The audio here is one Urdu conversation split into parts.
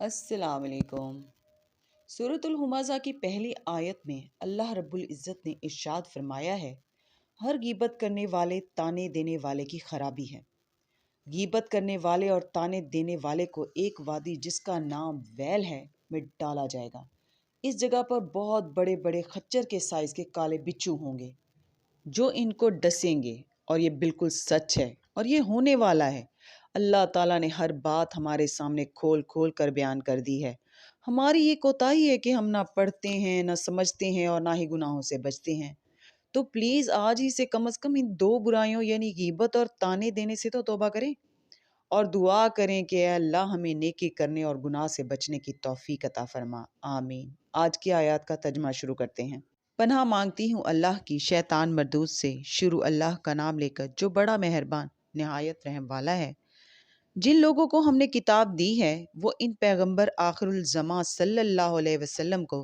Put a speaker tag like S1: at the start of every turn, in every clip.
S1: السلام علیکم۔ سورۃ الہمزہ کی پہلی آیت میں اللہ رب العزت نے ارشاد فرمایا ہے، ہر غیبت کرنے والے تانے دینے والے کی خرابی ہے۔ غیبت کرنے والے اور تانے دینے والے کو ایک وادی جس کا نام ویل ہے میں ڈالا جائے گا۔ اس جگہ پر بہت بڑے بڑے خچر کے سائز کے کالے بچھو ہوں گے جو ان کو ڈسیں گے، اور یہ بالکل سچ ہے اور یہ ہونے والا ہے۔ اللہ تعالیٰ نے ہر بات ہمارے سامنے کھول کھول کر بیان کر دی ہے۔ ہماری یہ کوتاہی ہے کہ ہم نہ پڑھتے ہیں، نہ سمجھتے ہیں اور نہ ہی گناہوں سے بچتے ہیں۔ تو پلیز آج ہی سے کم از کم ان دو برائیوں یعنی غیبت اور تانے دینے سے تو توبہ کریں، اور دعا کریں کہ اے اللہ ہمیں نیکی کرنے اور گناہ سے بچنے کی توفیق عطا فرما، آمین۔ آج کی آیات کا ترجمہ شروع کرتے ہیں۔ پناہ مانگتی ہوں اللہ کی شیطان مردود سے۔ شروع اللہ کا نام لے کر جو بڑا مہربان نہایت رحم والا ہے۔ جن لوگوں کو ہم نے کتاب دی ہے وہ ان پیغمبر آخر الزماں صلی اللہ علیہ وسلم کو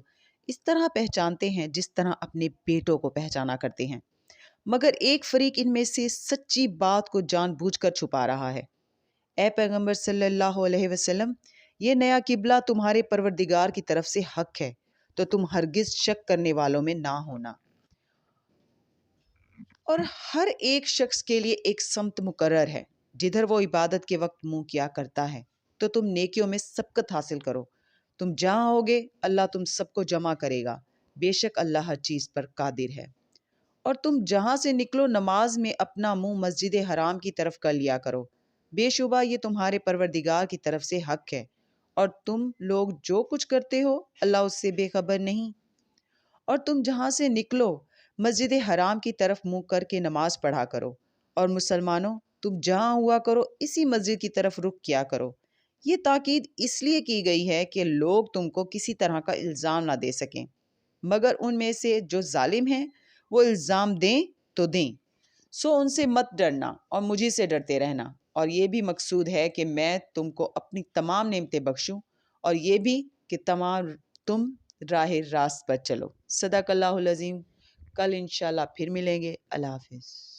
S1: اس طرح پہچانتے ہیں جس طرح اپنے بیٹوں کو پہچانا کرتے ہیں، مگر ایک فریق ان میں سے سچی بات کو جان بوجھ کر چھپا رہا ہے۔ اے پیغمبر صلی اللہ علیہ وسلم، یہ نیا قبلہ تمہارے پروردگار کی طرف سے حق ہے، تو تم ہرگز شک کرنے والوں میں نہ ہونا، اور ہر ایک شخص کے لیے ایک سمت مقرر ہے جدھر وہ عبادت کے وقت منہ کیا کرتا ہے، تو تم نیکیوں میں سبقت حاصل کرو۔ تم جہاں ہوگے اللہ تم سب کو جمع کرے گا، بے شک اللہ ہر چیز پر قادر ہے۔ اور تم جہاں سے نکلو نماز میں اپنا منہ مسجد حرام کی طرف کر لیا کرو، بے شبہ یہ تمہارے پروردگار کی طرف سے حق ہے، اور تم لوگ جو کچھ کرتے ہو اللہ اس سے بے خبر نہیں۔ اور تم جہاں سے نکلو مسجد حرام کی طرف منہ کر کے نماز پڑھا کرو، اور مسلمانوں تم جہاں ہوا کرو اسی مسجد کی طرف رخ کیا کرو۔ یہ تاکید اس لیے کی گئی ہے کہ لوگ تم کو کسی طرح کا الزام نہ دے سکیں، مگر ان میں سے جو ظالم ہیں وہ الزام دیں تو دیں، سو ان سے مت ڈرنا اور مجھے سے ڈرتے رہنا، اور یہ بھی مقصود ہے کہ میں تم کو اپنی تمام نعمتیں بخشوں، اور یہ بھی کہ تم راہ راست پر چلو۔ صدق اللہ العظیم۔ کل انشاءاللہ پھر ملیں گے۔ اللہ حافظ۔